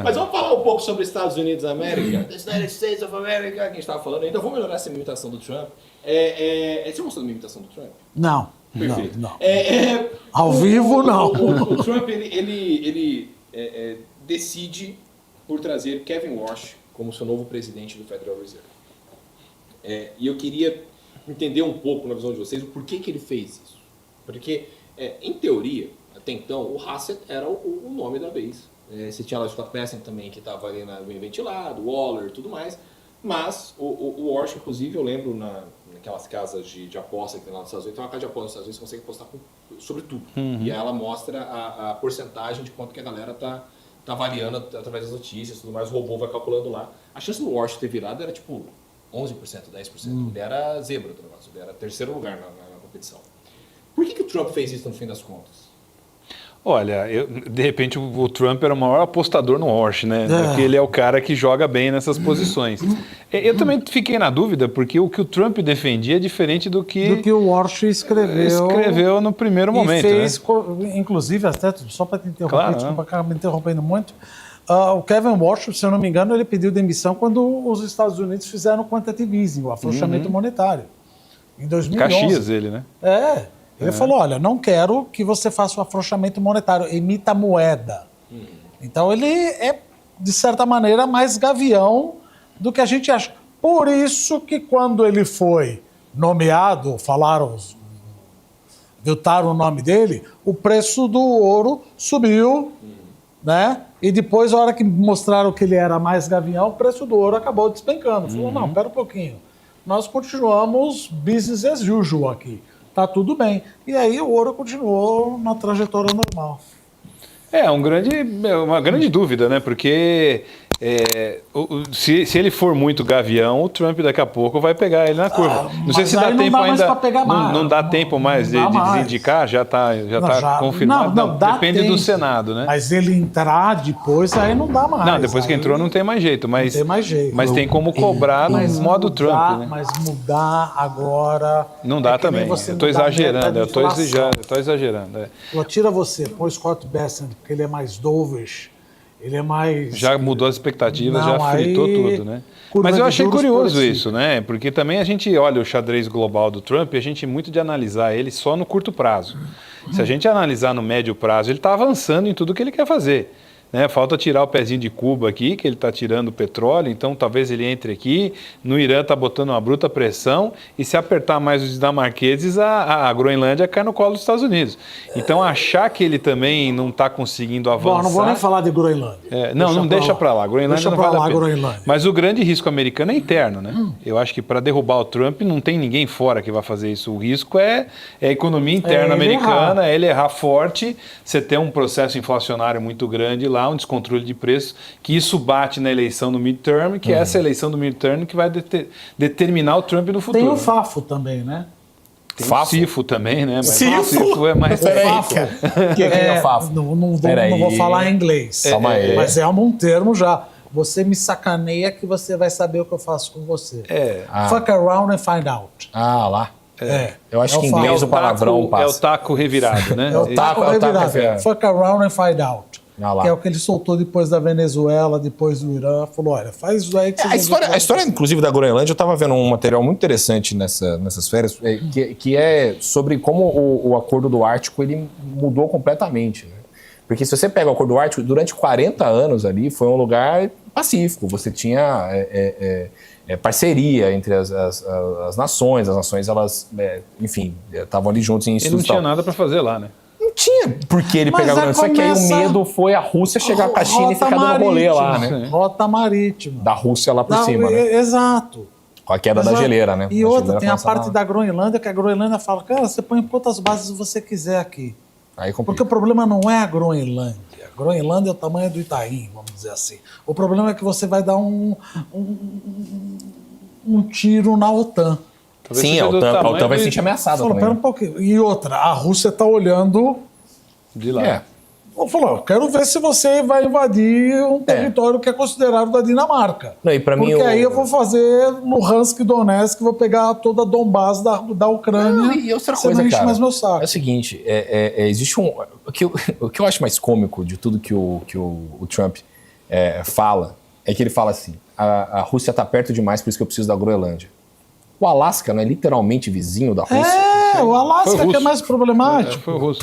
Mas vamos falar um pouco sobre os Estados Unidos da América. The United States of America, que a gente estava falando. Então, vou melhorar essa imitação do Trump. Você mostrou uma imitação do Trump? Não. Perfeito. Não. Ao vivo, não. O Trump, ele decide por trazer Kevin Warsh como seu novo presidente do Federal Reserve. E eu queria entender um pouco, na visão de vocês, o porquê que ele fez isso. Porque, em teoria, até então, o Hassett era o nome da vez. Você tinha lá o Scott Bessent também, que estava ali bem ventilado, Waller e tudo mais. Mas o Warsh, inclusive, eu lembro naquelas casas de aposta que tem lá nos Estados Unidos, tem uma casa de aposta nos Estados Unidos que você consegue apostar sobre tudo. Uhum. E aí ela mostra a porcentagem de quanto que a galera tá variando através das notícias e tudo mais, o robô vai calculando lá. A chance do Warsh ter virado era tipo 11%, 10%. Ele era zebra do negócio, ele era terceiro lugar na competição. Por que o Trump fez isso no fim das contas? Olha, de repente o Trump era o maior apostador no Warsh, né? Porque ele é o cara que joga bem nessas posições. Eu também fiquei na dúvida, porque o que o Trump defendia é diferente do que o Warsh escreveu no primeiro momento. E fez, né? Inclusive, até só para te interromper, claro, desculpa, acaba me interrompendo muito, o Kevin Warsh, se eu não me engano, ele pediu demissão quando os Estados Unidos fizeram o quantitative easing, o afrouxamento monetário, em 2011. Caxias ele, né? Ele falou, olha, não quero que você faça o afrouxamento monetário, emita moeda. Então ele é, de certa maneira, mais gavião do que a gente acha. Por isso que quando ele foi nomeado, viltaram o nome dele, o preço do ouro subiu, né? E depois, a hora que mostraram que ele era mais gavião, o preço do ouro acabou despencando. Falou, não, pera um pouquinho, nós continuamos business as usual aqui. Tá tudo bem. E aí o ouro continuou na trajetória normal. Uma grande dúvida, né? Porque se ele for muito gavião, o Trump daqui a pouco vai pegar ele na curva. Não sei se dá tempo ainda. Não dá tempo mais de desindicar, já está confirmado. Não, depende do Senado, né? Mas ele entrar depois, aí não dá mais. Não, depois que entrou não tem mais jeito. Mas, não tem mais jeito. Mas tem como cobrar no modo Trump, né? Mas mudar agora... Não dá também. Eu estou exagerando, Tira você, põe o Scott Bessent, porque ele é mais dovish. Ele é mais... Já mudou as expectativas, já fritou tudo, né? Mas eu achei curioso isso, né? Porque também a gente olha o xadrez global do Trump e a gente muito de analisar ele só no curto prazo. Se a gente analisar no médio prazo, ele está avançando em tudo que ele quer fazer. Né? Falta tirar o pezinho de Cuba aqui, que ele está tirando o petróleo, então talvez ele entre aqui. No Irã está botando uma bruta pressão e se apertar mais os dinamarqueses, a Groenlândia cai no colo dos Estados Unidos. Então achar que ele também não está conseguindo avançar... Bom, não vou nem falar de Groenlândia. Deixa para lá. Groenlândia não vale a pena. Groenlândia. Mas o grande risco americano é interno, né? Eu acho que para derrubar o Trump não tem ninguém fora que vai fazer isso. O risco é a economia interna americana, ele errar forte, você ter um processo inflacionário muito grande lá, um descontrole de preços, que isso bate na eleição do midterm, que é essa eleição do midterm que vai determinar o Trump no futuro. Tem o Fafo também, né? Tem o Cifo também, né? Mas Cifo? O Cifo é mais... O que é o Fafo? Não vou falar em inglês. Mas é um termo já. Você me sacaneia que você vai saber o que eu faço com você. Fuck around and find out. Lá. Eu acho que em inglês o palavrão passa. É o taco revirado, né? É o taco revirado. Fuck around and find out. Que é o que ele soltou depois da Venezuela, depois do Irã. Falou, olha, faz isso aí que você a história, inclusive, da Groenlândia, eu estava vendo um material muito interessante nessas férias, que é sobre como o acordo do Ártico ele mudou completamente. Né? Porque se você pega o acordo do Ártico, durante 40 anos ali, foi um lugar pacífico. Você tinha parceria entre as nações. As nações, elas, enfim, estavam ali juntos em estudos. Ele não tinha nada para fazer lá, né? Não tinha por que ele pegar o Groenlândia. Só que aí o medo foi a Rússia chegar com a China e ficar dando rolê lá, né? Rota marítima. Da Rússia lá por cima, né? Exato. Com a queda da geleira, né? E outra, tem a parte da Groenlândia, que a Groenlândia fala, cara, você põe quantas bases você quiser aqui. Aí porque o problema não é a Groenlândia. A Groenlândia é o tamanho do Itaim, vamos dizer assim. O problema é que você vai dar um tiro na OTAN. Sim, a OTAN vai se sentir ameaçada também. Pera um pouquinho. E outra, a Rússia está olhando de lá. Falou, quero ver se você vai invadir um território que é considerado da Dinamarca. Não, e pra porque mim, aí eu vou fazer no Luhansk, Donetsk, vou pegar toda a Donbass da Ucrânia. E outra coisa, cara, mais meu saco. É o seguinte, existe o que eu acho mais cômico de tudo que o Trump fala é que ele fala assim, a Rússia está perto demais, por isso que eu preciso da Groenlândia. O Alasca não é literalmente vizinho da Rússia? O Alasca que é mais problemático. Foi o russo.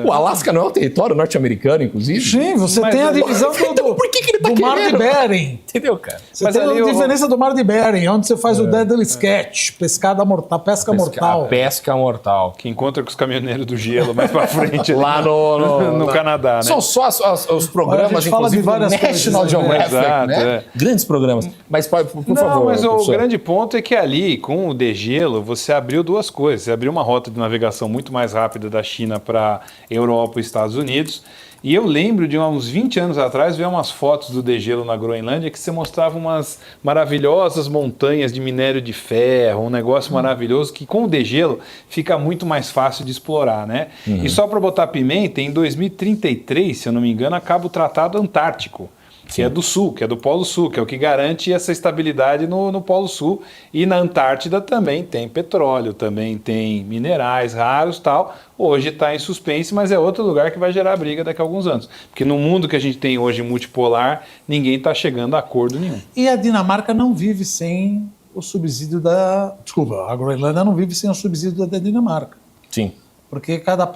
O Alasca não é um território norte-americano, inclusive? Sim, você Mas tem a ele- divisão Então, por que ele tá do Mar de querendo? Bering. Entendeu, cara? Você Mas tem ali a o- diferença do Mar de Bering, onde você faz o Deadly Sketch, pesca mortal. A pesca mortal. Que encontra com os caminhoneiros do gelo mais pra frente. ali Lá no Canadá, né? São só os A programas, gente fala de inclusive, do várias National coisas, né? Geographic, Exato, né? Grandes programas. Mas, por Não, favor, mas o professor. grande ponto é que ali, com o degelo, você abriu duas coisas. Você abriu uma rota de navegação muito mais rápida da China para Europa e Estados Unidos. E eu lembro de uns 20 anos atrás ver umas fotos do degelo na Groenlândia que você mostrava umas maravilhosas montanhas de minério de ferro, um negócio maravilhoso que com o degelo fica muito mais fácil de explorar, né? E só para botar pimenta, em 2033, se eu não me engano, acaba o Tratado Antártico, que é do Sul, que é do Polo Sul, que é o que garante essa estabilidade no Polo Sul. E na Antártida também tem petróleo, também tem minerais raros e tal. Hoje está em suspense, mas é outro lugar que vai gerar briga daqui a alguns anos. Porque no mundo que a gente tem hoje multipolar, ninguém está chegando a acordo nenhum. E a Dinamarca não vive sem o subsídio da... Desculpa, a Groenlândia não vive sem o subsídio da Dinamarca. Sim. Porque cada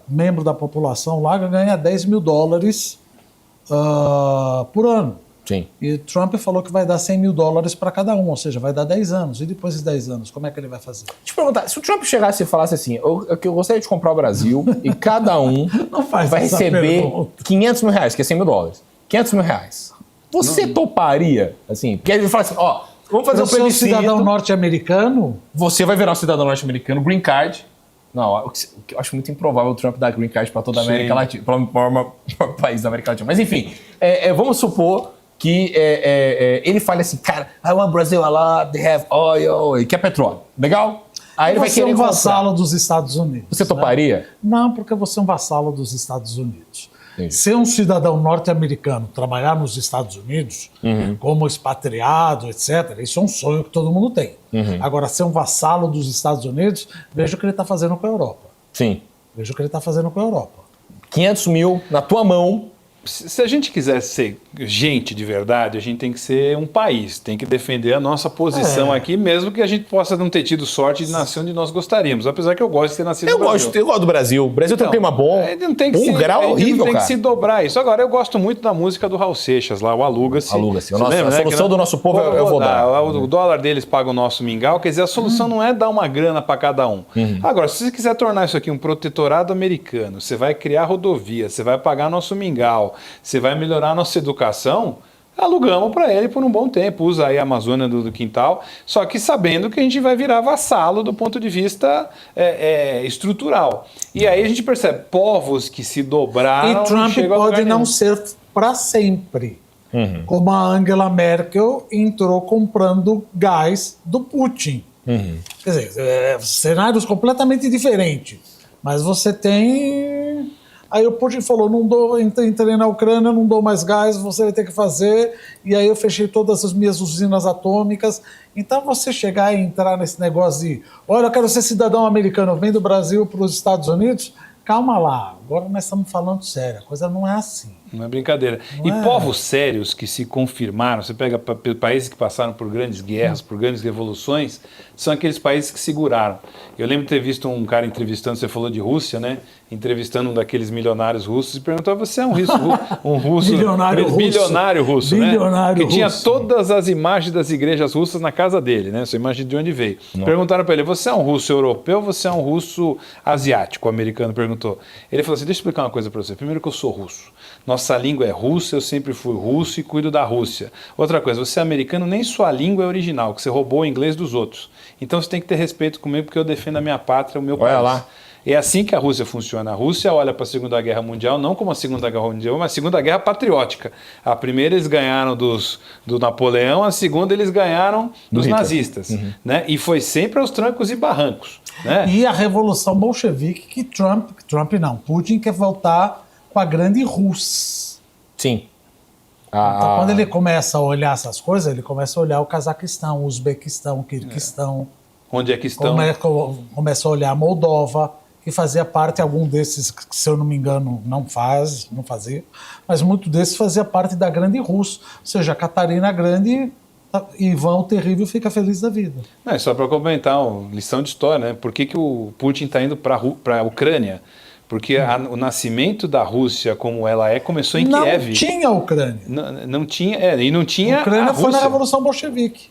membro da população lá ganha $10 mil por ano. Sim. E Trump falou que vai dar $100 mil para cada um, ou seja, vai dar 10 anos. E depois de 10 anos, como é que ele vai fazer? Deixa eu perguntar, se o Trump chegasse e falasse assim, eu gostaria de comprar o Brasil e cada um Não faz vai essa receber pergunta. $500 mil, que é $100 mil. $500 mil. Você toparia? Assim, porque ele fala assim, ó, vamos fazer um Você é um plebiscito, cidadão norte-americano? você vai virar um cidadão norte-americano, green card. Não, o que eu acho muito improvável o Trump dar green card para toda a América Sim. Latina, para o maior país da América Latina. Mas enfim, vamos supor que ele fale assim, cara, I want Brazil a lot, they have oil, e quer petróleo. Legal? Aí ele vai Você é querer um comprar. vassalo dos Estados Unidos. Você né? toparia? Não, porque você é um vassalo dos Estados Unidos. Entendi. Ser um cidadão norte-americano, trabalhar nos Estados Unidos, como expatriado, etc., isso é um sonho que todo mundo tem. Agora, ser um vassalo dos Estados Unidos, veja o que ele está fazendo com a Europa. Sim. Veja o que ele está fazendo com a Europa. 500 mil na tua mão. Se a gente quiser ser gente de verdade, a gente tem que ser um país, tem que defender a nossa posição aqui, mesmo que a gente possa não ter tido sorte de nascer onde nós gostaríamos, apesar que eu gosto de ter nascido Eu no Brasil. gosto do Brasil. O Brasil tem um clima bom. Não tem que se, grau a gente horrível, não tem cara. que se dobrar isso. Agora, eu gosto muito da música do Raul Seixas lá, o Aluga-se. Aluga-se. Você A lembra, solução Que do nosso povo eu vou dar. O dólar deles paga o nosso mingau. Quer dizer, a solução não é dar uma grana para cada um. Agora, se você quiser tornar isso aqui um protetorado americano, você vai criar rodovia, você vai pagar nosso mingau, você vai melhorar a nossa educação, alugamos para ele por um bom tempo, usa aí a Amazônia do quintal, só que sabendo que a gente vai virar vassalo do ponto de vista estrutural. E aí a gente percebe povos que se dobraram E Trump chegam a lugar pode não nenhum. ser para sempre. Como a Angela Merkel entrou comprando gás do Putin. Quer dizer, cenários completamente diferentes. Mas você tem... Aí o Putin falou, entrei na Ucrânia, não dou mais gás, você vai ter que fazer. E aí eu fechei todas as minhas usinas atômicas. Então você chegar e entrar nesse negócio de, olha, eu quero ser cidadão americano, vem do Brasil para os Estados Unidos, calma lá, agora nós estamos falando sério, a coisa não é assim. Não é brincadeira. E povos sérios que se confirmaram, você pega países que passaram por grandes guerras, por grandes revoluções, são aqueles países que seguraram. Eu lembro de ter visto um cara entrevistando, você falou de Rússia, né? Entrevistando um daqueles milionários russos e perguntou: você é um russo Bilionário russo. bilionário russo, né? Bilionário Que tinha russo. todas as imagens das igrejas russas na casa dele, né? Você imagina de onde veio. Perguntaram para ele: você é um russo europeu ou você é um russo asiático? O americano perguntou. Ele falou assim: deixa eu explicar uma coisa para você. Primeiro que eu sou russo. Nossa língua é russa, eu sempre fui russo e cuido da Rússia. Outra coisa, você é americano, nem sua língua é original, que você roubou o inglês dos outros. Então você tem que ter respeito comigo porque eu defendo a minha pátria, o meu país. Olha lá. É assim que a Rússia funciona. A Rússia olha para a Segunda Guerra Mundial não como a Segunda Guerra Mundial, mas a Segunda Guerra patriótica. A primeira eles ganharam do Napoleão, a segunda eles ganharam dos Hitler. nazistas. Né? E foi sempre aos trancos e barrancos. Né? E a Revolução Bolchevique que Putin quer voltar com a grande Rússia. Sim. Então, quando ele começa a olhar essas coisas, ele começa a olhar o Cazaquistão, o Uzbequistão, o Quirguistão. Onde é que estão? Começa a olhar a Moldova, que fazia parte, algum desses, que, se eu não me engano, não fazia, mas muito desses fazia parte da Grande Rússia, ou seja, a Catarina Grande, Ivan o Terrível fica feliz da vida. É só para comentar, lição de história, né? Por que o Putin está indo para a Ucrânia? Porque o nascimento da Rússia, como ela começou em Kiev. Não tinha Ucrânia. Não tinha, e não tinha a Ucrânia a Rússia. Foi na Revolução Bolchevique.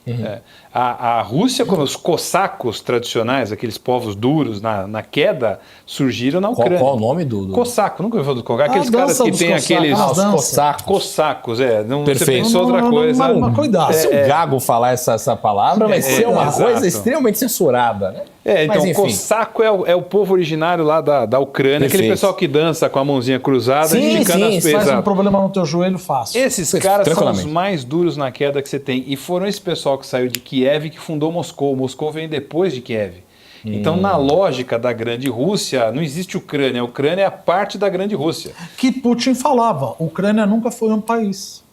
A Rússia, como os cossacos tradicionais, aqueles povos duros na queda, surgiram na Ucrânia. Qual o nome do... Cossaco, nunca ouviu falar do cossacos? Aqueles caras que tem aqueles... os cossacos. Cossacos, não, Perfeito. você pensou outra coisa. Mas cuidado. Se o Gago falar essa palavra, vai ser uma coisa extremamente censurada, né? Então, mas, enfim. Cossaco é o povo originário lá da Ucrânia, Perfeito. aquele pessoal que dança com a mãozinha cruzada, Sim, indicando as sim, pesas. Faz um problema no teu joelho, fácil. Esses caras são os tranquilamente. mais duros na queda que você tem. E foram esse pessoal que saiu de Kiev que fundou Moscou. Moscou veio depois de Kiev. Então, na lógica da Grande Rússia, não existe Ucrânia. A Ucrânia é a parte da Grande Rússia. Que Putin falava, Ucrânia nunca foi um país.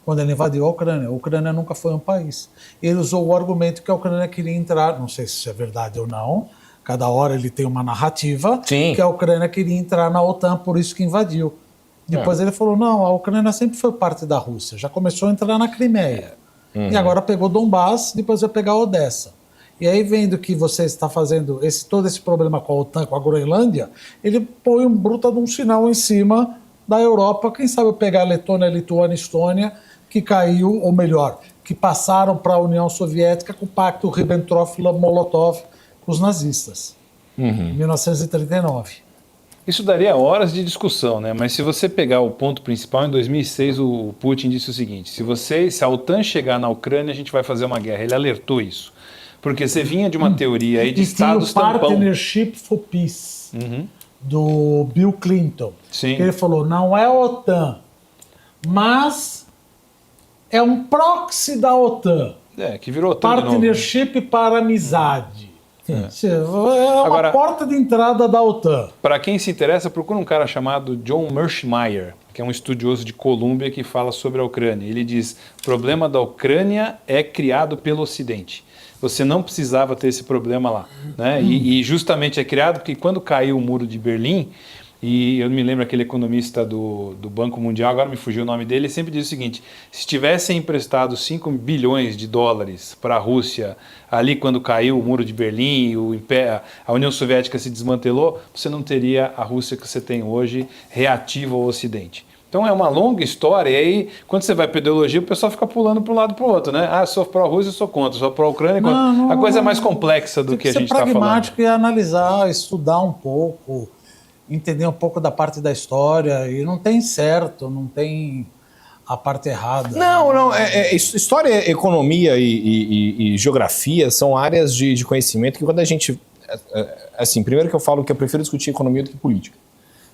Quando ele invadiu a Ucrânia nunca foi um país. Ele usou o argumento que a Ucrânia queria entrar, não sei se isso é verdade ou não, cada hora ele tem uma narrativa, Sim. que a Ucrânia queria entrar na OTAN, por isso que invadiu. Depois ele falou, não, a Ucrânia sempre foi parte da Rússia, já começou a entrar na Crimeia. E agora pegou Donbass, depois vai pegar Odessa. E aí, vendo que você está fazendo todo esse problema com a OTAN, com a Groenlândia, ele põe um bruta de um sinal em cima da Europa, quem sabe pegar a Letônia, Lituânia, Estônia, que caiu, ou melhor, que passaram para a União Soviética com o pacto Ribbentrop-Molotov com os nazistas, em 1939. Isso daria horas de discussão, né? Mas se você pegar o ponto principal, em 2006 o Putin disse o seguinte, se a OTAN chegar na Ucrânia, a gente vai fazer uma guerra. Ele alertou isso. Porque você vinha de uma teoria aí de Estados tampão. Partnership for Peace, do Bill Clinton. Sim. Que ele falou, não é a OTAN, mas é um proxy da OTAN. Que virou OTAN de novo. Partnership para amizade. É uma Agora, porta de entrada da OTAN. Para quem se interessa, procura um cara chamado John Mearsheimer, que é um estudioso de Colômbia que fala sobre a Ucrânia. Ele diz, o problema da Ucrânia é criado pelo Ocidente. Você não precisava ter esse problema lá. Né? E justamente é criado porque quando caiu o muro de Berlim, e eu me lembro aquele economista do Banco Mundial, agora me fugiu o nome dele, ele sempre diz o seguinte, se tivessem emprestado 5 bilhões de dólares para a Rússia, ali quando caiu o muro de Berlim, a União Soviética se desmantelou, você não teria a Rússia que você tem hoje reativa ao Ocidente. Então é uma longa história, e aí quando você vai para ideologia, o pessoal fica pulando para um lado e para o outro, né? Ah, sou pró-Rússia, eu sou contra, sou pró-Ucrânia, contra. A coisa é mais complexa do que a gente está falando. Ser pragmático e analisar, estudar um pouco, entender um pouco da parte da história, e não tem certo, não tem a parte errada. Não. História, economia e geografia são áreas de conhecimento que quando a gente... Assim, primeiro que eu falo que eu prefiro discutir economia do que política.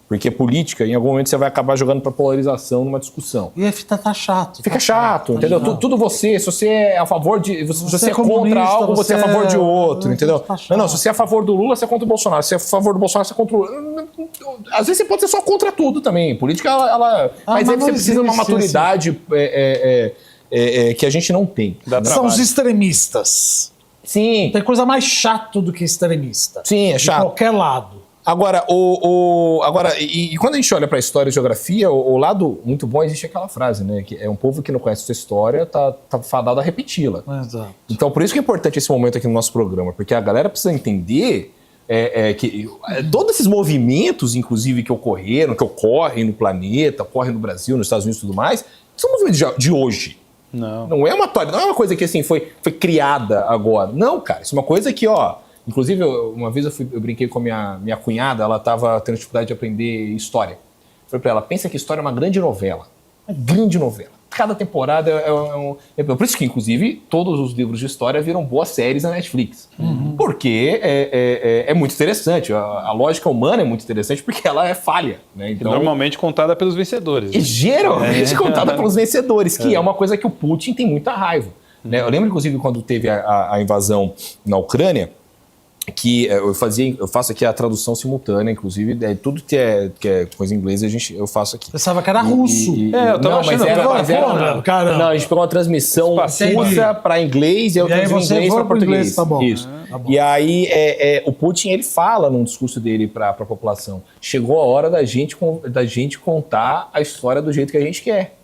Porque política, em algum momento, você vai acabar jogando para polarização numa discussão. E aí tá chato. Fica chato, entendeu? Tudo se você é a favor de... Se você é comunista, contra algo, você é a favor de outro, entendeu? Tá chato. Não, se você é a favor do Lula, você é contra o Bolsonaro. Se você é a favor do Bolsonaro, você é contra o... Às vezes você pode ser só contra tudo também. Política, mas aí você precisa de uma maturidade que a gente não tem. São os extremistas. Sim. Tem coisa mais chato do que extremista. Sim, é chato. De qualquer lado. Agora, e quando a gente olha para a história e geografia, o lado muito bom existe aquela frase, né? Que é um povo que não conhece sua história, tá fadado a repeti-la. Exato. Então, por isso que é importante esse momento aqui no nosso programa, porque a galera precisa entender que todos esses movimentos, inclusive, que ocorrem no planeta, ocorrem no Brasil, nos Estados Unidos e tudo mais, são movimentos de hoje. Não é uma coisa que assim foi criada agora. Não, cara, isso é uma coisa que, inclusive, uma vez eu brinquei com a minha cunhada, ela estava tendo dificuldade de aprender história. Falei para ela, pensa que história é uma grande novela. Uma grande novela. Cada temporada é por isso que, inclusive, todos os livros de história viram boas séries na Netflix. Porque é muito interessante. A lógica humana é muito interessante porque ela é falha. Né? Então, normalmente contada pelos vencedores. E geralmente contada pelos vencedores, que é uma coisa que o Putin tem muita raiva. Né? Eu lembro, inclusive, quando teve a invasão na Ucrânia, que eu faço aqui a tradução simultânea, inclusive, tudo que é coisa inglesa eu faço aqui. Pensava que era russo. Eu tava achando caramba. Não, a gente pegou uma transmissão russa para inglês e eu traduzi inglês para português. Tá bom. Isso. Tá bom. E aí o Putin ele fala num discurso dele para a população: chegou a hora da gente contar a história do jeito que a gente quer.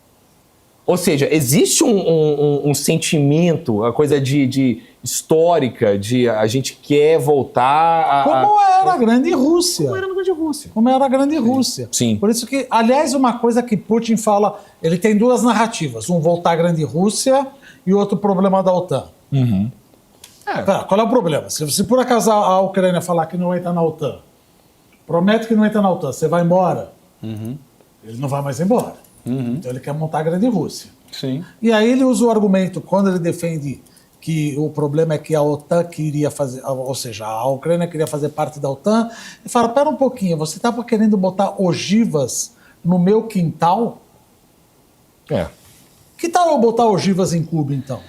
Ou seja, existe um sentimento, a coisa de histórica, de a gente quer voltar Como era a Grande Rússia. Como era na Grande Rússia. Como era a Grande Rússia. Sim. Por isso que, aliás, uma coisa que Putin fala, ele tem duas narrativas. Um, voltar à Grande Rússia, e outro, problema da OTAN. Qual é o problema? Se por acaso a Ucrânia falar que não entra na OTAN, promete que não entra na OTAN, você vai embora, ele não vai mais embora. Então ele quer montar a Grande Rússia. Sim. E aí ele usa o argumento, quando ele defende que o problema é que a OTAN queria fazer, ou seja, a Ucrânia queria fazer parte da OTAN, ele fala, pera um pouquinho, você estava querendo botar ogivas no meu quintal? Que tal eu botar ogivas em Cuba, então?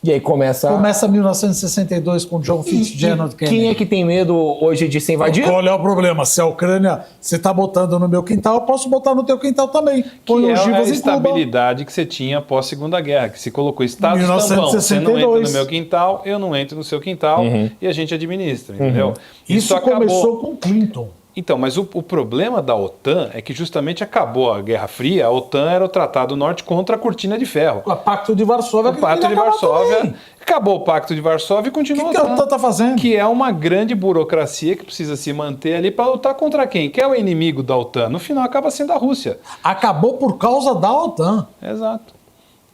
E aí começa 1962 com John Fitzgerald Kennedy. Quem é que tem medo hoje de ser invadido? Qual é o problema? Se a Ucrânia, você está botando no meu quintal, eu posso botar no teu quintal também. Põe Que é a ogivas em Cuba. estabilidade que você tinha após a Segunda Guerra, que se colocou Estado tampão. Você não entra no meu quintal, eu não entro no seu quintal, e a gente administra, entendeu? Isso começou com Clinton. Então, mas o problema da OTAN é que justamente acabou a Guerra Fria, a OTAN era o Tratado Norte contra a Cortina de Ferro. O Pacto de Varsóvia. O Pacto de Varsóvia. Acabou o Pacto de Varsóvia e continua. O que a OTAN está fazendo? Que é uma grande burocracia que precisa se manter ali para lutar contra quem? Que é o inimigo da OTAN. No final acaba sendo a Rússia. Acabou por causa da OTAN. Exato.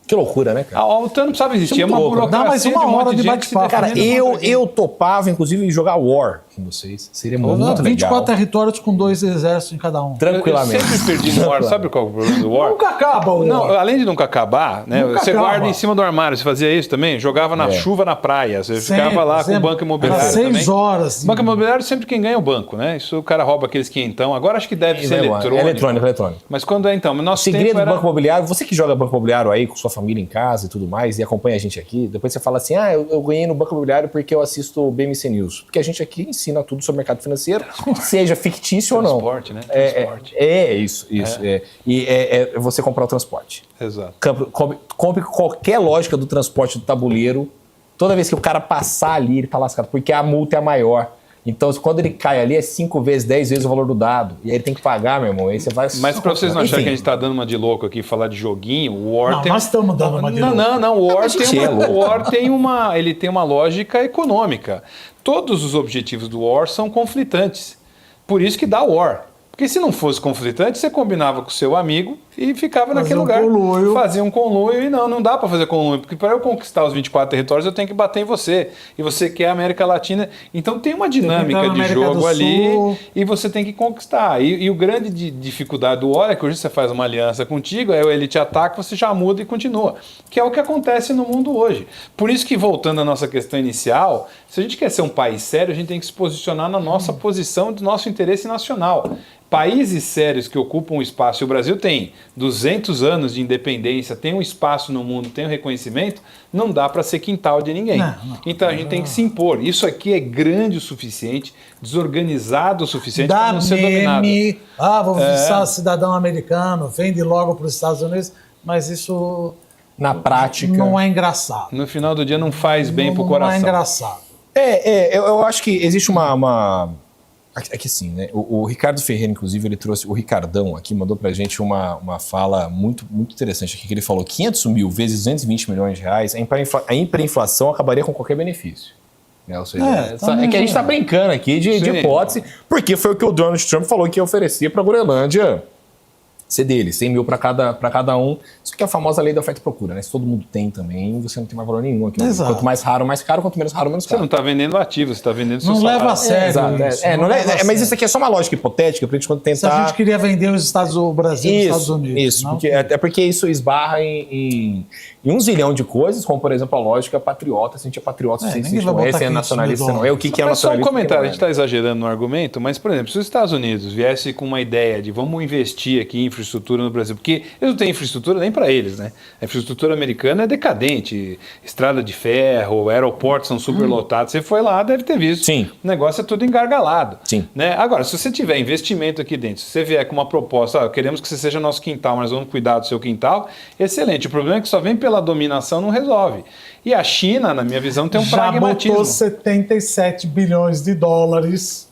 Que loucura, né, cara? A OTAN não precisava existir, é uma louco. burocracia. Dá mais uma de um monte hora de gente bate-papo. se defendendo Cara, contra quem. eu topava, inclusive, jogar War com vocês. Seria muito legal. 24 territórios com 2 exércitos em cada um. Tranquilamente. Eu sempre perdi no War. Sabe qual é o problema do War? Nunca acaba o Não, War. além de nunca acabar, né? Nunca Você acaba. guarda em cima do armário, você fazia isso também? Jogava na chuva na praia, você ficava lá com o banco imobiliário Era também. 6 horas. Banco imobiliário sempre quem ganha é o banco, né? Isso o cara rouba aqueles quinhentão. Agora acho que deve ser eletrônico. Mas quando é então? No nosso Segredo tempo do Banco Imobiliário, você que joga Banco Imobiliário aí com sua família em casa e tudo mais, e acompanha a gente aqui, depois você fala assim, eu ganhei no Banco Imobiliário porque eu assisto o BMC News. Porque a gente aqui ensina tudo sobre mercado financeiro, seja fictício ou não. Transporte, né? Transporte. Isso. E você comprar o transporte. Exato. Compre qualquer lógica do transporte do tabuleiro. Toda vez que o cara passar ali, ele tá lascado, porque a multa é maior. Então, quando ele cai ali, é 5 vezes, 10 vezes o valor do dado. E aí ele tem que pagar, meu irmão. Aí você vai... Mas pra vocês não acharem Enfim. que a gente tá dando uma de louco aqui, falar de joguinho, o War Não, tem... nós estamos dando uma de louco. Não, o War a gente é louco. o War ele tem uma lógica econômica. Todos os objetivos do War são conflitantes. Por isso que dá War. Porque se não fosse conflitante, você combinava com o seu amigo e ficava naquele lugar. Conluio. Fazia um conluio e não dá para fazer conluio. Porque para eu conquistar os 24 territórios, eu tenho que bater em você. E você quer a América Latina. Então tem uma dinâmica de jogo ali e você tem que conquistar. E o grande dificuldade do War é que hoje você faz uma aliança contigo, aí ele te ataca, você já muda e continua. Que é o que acontece no mundo hoje. Por isso que, voltando à nossa questão inicial, se a gente quer ser um país sério, a gente tem que se posicionar na nossa posição do nosso interesse nacional. Países sérios que ocupam o espaço, e o Brasil tem 200 anos de independência, tem um espaço no mundo, tem um reconhecimento, não dá para ser quintal de ninguém. Então a gente tem que se impor. Isso aqui é grande o suficiente, desorganizado o suficiente para não ser dominado. Vou visitar cidadão americano, vende logo para os Estados Unidos, mas isso Na prática. não é engraçado. No final do dia não faz bem pro coração. Não é engraçado. Eu acho que existe uma... É que assim, né? O Ricardo Ferreira, inclusive, ele trouxe... O Ricardão aqui mandou pra gente uma fala muito interessante aqui, que ele falou 500 mil vezes 220 milhões de reais, a hiperinflação acabaria com qualquer benefício. Ou seja, é que a gente tá brincando aqui de hipótese, porque foi o que o Donald Trump falou que oferecia pra Groenlândia ser dele, 100 mil para cada um. Isso que é a famosa lei da oferta e procura, né? Se todo mundo tem também, você não tem mais valor nenhum aqui. Exato. Quanto mais raro, mais caro. Quanto menos raro, menos Você caro. não está vendendo ativos, você está vendendo seu Não salário. leva a sério. Exato. Isso, Mas isso aqui é só uma lógica hipotética para a gente quando tentar... Se a gente queria vender o Brasil e os Estados Unidos. Isso, porque isso esbarra em um zilhão de coisas, como, por exemplo, a lógica patriota. Se a gente é patriota, se a gente não é, se é nacionalista, não é. O que é Mas só um nacionalista? comentário, a gente está exagerando no argumento, mas, por exemplo, se os Estados Unidos viesse com uma ideia de vamos investir aqui em infraestrutura no Brasil, porque eles não têm infraestrutura nem para eles, né? A infraestrutura americana é decadente, estrada de ferro, aeroportos são superlotados. Você foi lá, deve ter visto. Sim. O negócio é tudo engargalado. Sim. Né? Agora, se você tiver investimento aqui dentro, se você vier com uma proposta, queremos que você seja nosso quintal, mas vamos cuidar do seu quintal, excelente. O problema é que só vem pela dominação, não resolve. E a China, na minha visão, tem um Já pragmatismo. botou 77 bilhões de dólares,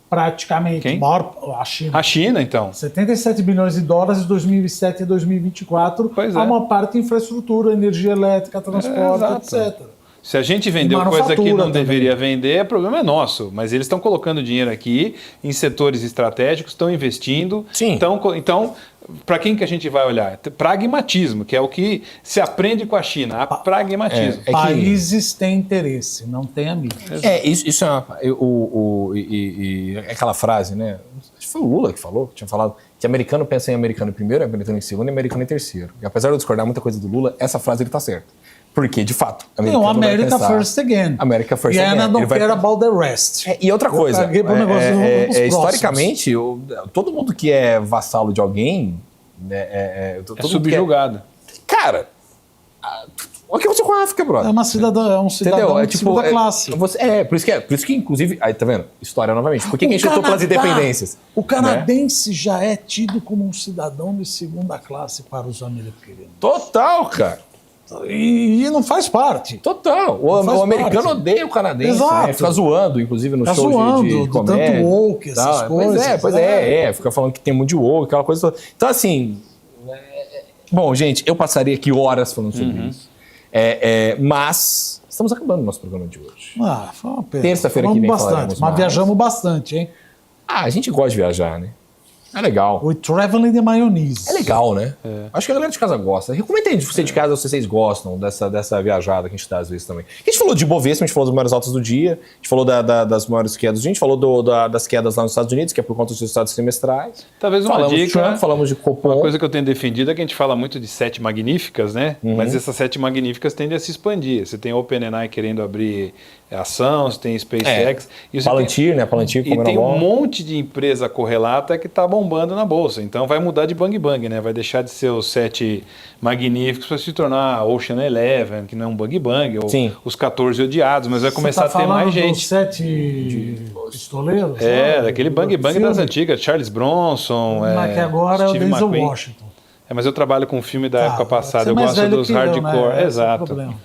praticamente. Quem? A China. A China, então. 77 bilhões de dólares de 2007 a 2024. Pois é. Há uma parte de infraestrutura, energia elétrica, transporte, exato. etc. Se a gente vendeu E coisa que não manufatura deveria vender, o problema é nosso. Mas eles estão colocando dinheiro aqui em setores estratégicos, estão investindo. Sim. Então para quem que a gente vai olhar? Pragmatismo, que é o que se aprende com a China. Pragmatismo. É que- Países têm interesse, não têm amigos. Isso é aquela frase, né? Acho que foi o Lula que falou, que tinha falado que americano pensa em americano primeiro, americano em segundo e americano em terceiro. E apesar de eu discordar muita coisa do Lula, essa frase ele tá certo. Porque, de fato, Não, vai America pensar- first again. America first e again. I don't Ele vai- care about the rest. E outra coisa, caguei pro negócio dos próximos. historicamente, todo mundo que é vassalo de alguém... todo É mundo subjugado. Cara, o que aconteceu com a África, brother? É um cidadão Entendeu? de segunda classe. Por isso que, inclusive, aí tá vendo? História novamente. Por que a gente lutou pelas independências? O canadense já é tido como um cidadão de segunda classe para os americanos. Total, cara. E não faz parte. Total. Faz O americano parte. odeia o canadense, Exato. né? Fica zoando, inclusive, nos Fica shows zoando de do comédia. tanto woke, essas Tal. coisas. Pois é. Fica falando que tem muito de woke, aquela coisa toda. Então, assim... Bom, gente, eu passaria aqui horas falando sobre isso. Mas estamos acabando o nosso programa de hoje. Foi uma pena. Terça-feira que Falamos vem bastante, falaremos mas mais. viajamos bastante, hein? A gente gosta de viajar, né? É legal. O traveling de maionese. É legal, né? Acho que a galera de casa gosta. Recomenda aí de você de casa se vocês gostam dessa viajada que a gente dá às vezes também. A gente falou de Bovespa, a gente falou dos maiores altos do dia, a gente falou das maiores quedas do dia, a gente falou das quedas lá nos Estados Unidos, que é por conta dos resultados trimestrais. Talvez uma Falamos de dica. Trump, falamos de Copom. Uma coisa que eu tenho defendido é que a gente fala muito de 7 magníficas, né? Mas essas 7 magníficas tendem a se expandir. Você tem OpenAI querendo abrir ação, você tem SpaceX. E você Palantir, né? Palantir e comendo tem a bola. um monte de empresa correlata que está bombando na bolsa. Então vai mudar de bang bang, né? Vai deixar de ser os 7 magníficos para se tornar Ocean Eleven, que não é um bang bang, ou Sim. os 14 odiados, mas vai começar Você tá a ter mais falando gente. dos 7 pistoleiros? Daquele bang bang das antigas, Charles Bronson, Mas que agora Steve é o Denzel McQueen. Washington. Mas eu trabalho com um filme da época Você passada, é eu mais gosto velho dos que eu, hardcore. né? Esse é o Exato. problema.